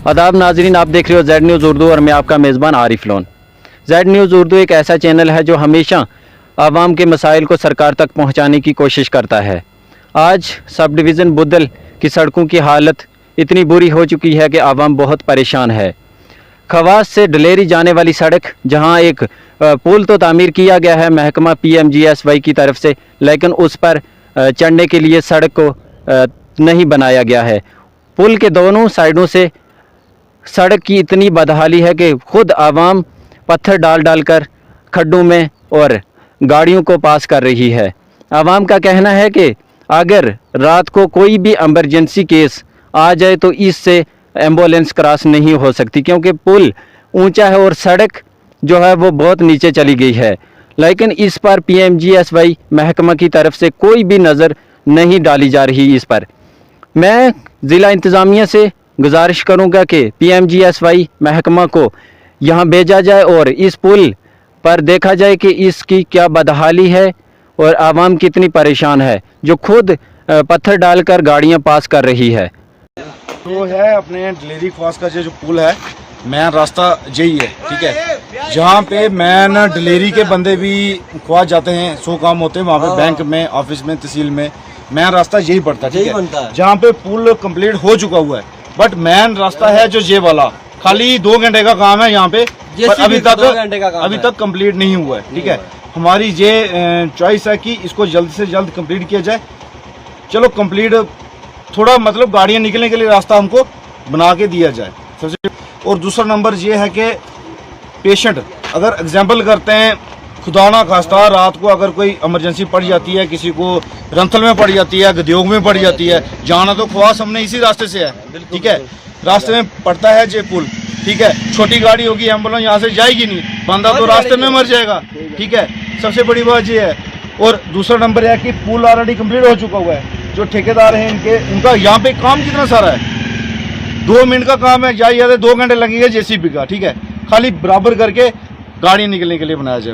आदाब नाजरीन, आप देख रहे हो जेड न्यूज़ उर्दू और मैं आपका मेज़बान Arif loan. Z news Urdu एक ऐसा चैनल है जो हमेशा आवाम के मसाइल को सरकार तक पहुंचाने की कोशिश करता है। आज सब डिवीज़न बुदल की सड़कों की हालत इतनी बुरी हो चुकी है कि आवाम बहुत परेशान है। खवास से डलेरी जाने वाली सड़क, जहां एक पुल तो तामीर किया गया है महकमा PMGSY की तरफ से, लेकिन उस पर चढ़ने के लिए सड़क को नहीं बनाया गया है। पुल के दोनों साइडों से सड़क की इतनी बदहाली है कि खुद आवाम पत्थर डाल डाल कर खड्डों में और गाड़ियों को पास कर रही है। आवाम का कहना है कि अगर रात को कोई भी इमरजेंसी केस आ जाए तो इससे एम्बुलेंस क्रॉस नहीं हो सकती, क्योंकि पुल ऊंचा है और सड़क जो है वो बहुत नीचे चली गई है। लेकिन इस पर PMGSY महकमा की तरफ से कोई भी नज़र नहीं डाली जा रही। इस पर मैं ज़िला इंतज़ामिया से गुजारिश करूंगा कि PMGSY महकमा को यहां भेजा जाए और इस पुल पर देखा जाए कि इसकी क्या बदहाली है और आवाम कितनी परेशान है, जो खुद पत्थर डालकर गाड़ियां पास कर रही है। तो है अपने डलेरी क्रॉस का जो पुल है, मेन रास्ता यही है, ठीक है। जहाँ पे मेन डलेरी के बंदे भी ख्वास जाते हैं, 100 काम होते हैं वहाँ पे, बैंक में, ऑफिस में, तहसील में, मेन रास्ता यही पड़ता है, ठीक है। जहाँ पे पुल कंप्लीट हो चुका हुआ है, बट मेन रास्ता है जो ये वाला, खाली 2 घंटे का काम है यहाँ पे, पर अभी तक कंप्लीट नहीं हुआ है, ठीक है। हमारी ये चॉइस है कि इसको जल्द से जल्द कंप्लीट किया जाए। चलो कंप्लीट थोड़ा मतलब गाड़ियाँ निकलने के लिए रास्ता हमको बना के दिया जाए सबसे। और दूसरा नंबर ये है कि पेशेंट अगर एग्जाम्पल करते हैं, खुदा ना खास्ता रात को अगर कोई इमरजेंसी पड़ जाती है, किसी को रंथल में पड़ जाती है, गद्योग में पड़ जाती है, जाना तो ख्वास हमने इसी रास्ते से है, ठीक है। रास्ते में पड़ता है जे पुल, ठीक है। छोटी गाड़ी होगी, एम्बुलेंस यहाँ से जाएगी नहीं, बंदा तो रास्ते में मर जाएगा, ठीक है। सबसे बड़ी बात ये है। और दूसरा नंबर है कि पुल ऑलरेडी कंप्लीट हो चुका हुआ है। जो ठेकेदार हैं इनके, उनका यहाँ पे काम कितना सारा है, 2 मिनट का काम है, या 2 घंटे लगेंगे JCB का, ठीक है। खाली बराबर करके गाड़ी निकलने के लिए बनाया जाए।